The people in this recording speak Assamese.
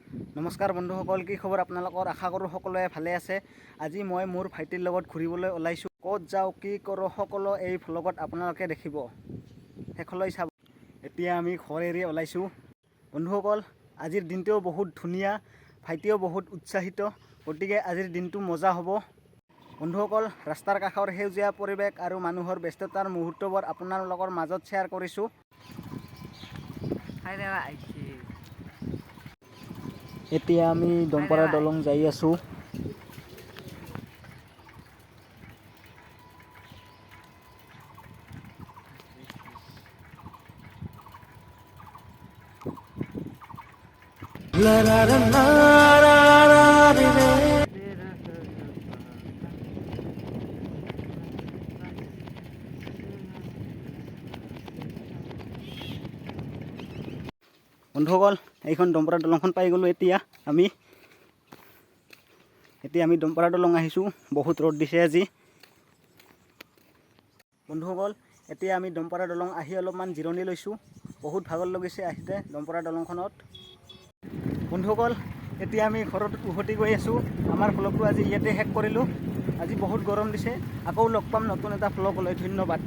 নমস্কাৰ বন্ধুসকল, কি খবৰ আপোনালোকৰ? আশা কৰোঁ সকলোৱে ভালে আছে। আজি মই মোৰ ভাইটিৰ লগত ঘূৰিবলৈ ওলাইছোঁ। ক'ত যাওঁ, কি কৰোঁ, সকলো এই ভ্লগত আপোনালোকে দেখিব। শেষলৈ চাব। এতিয়া আমি ঘৰ এৰি ওলাইছোঁ। বন্ধুসকল, আজিৰ দিনটোও বহুত ধুনীয়া, ভাইটিও বহুত উৎসাহিত, গতিকে আজিৰ দিনটো মজা হ'ব। বন্ধুসকল, ৰাস্তাৰ কাষৰ সেউজীয়া পৰিৱেশ আৰু মানুহৰ ব্যস্ততাৰ মুহূৰ্তবোৰ আপোনালোকৰ মাজত শ্বেয়াৰ কৰিছোঁ। এতিয়া আমি দমপাৰা দলং যাই আছোঁ। বন্ধুসকল, এইখন দমপাৰা দলংখন পাই গ'লোঁ। এতিয়া আমি দমপাৰা দলং আহিছোঁ। বহুত ৰ'দ দিছে আজি। বন্ধুসকল, এতিয়া আমি দমপাৰা দলং আহি অলপমান জিৰণি লৈছোঁ। বহুত ভাগৰ লাগিছে আহিতে দমপাৰা দলংখনত। বন্ধুসকল, এতিয়া আমি ঘৰত উভতি গৈ আছোঁ। আমাৰ ভ্লগটো আজি ইয়াতে শেষ কৰিলোঁ। আজি বহুত গৰম দিছে। আকৌ লগ পাম নতুন এটা ভ্লগ লৈ। ধন্যবাদ।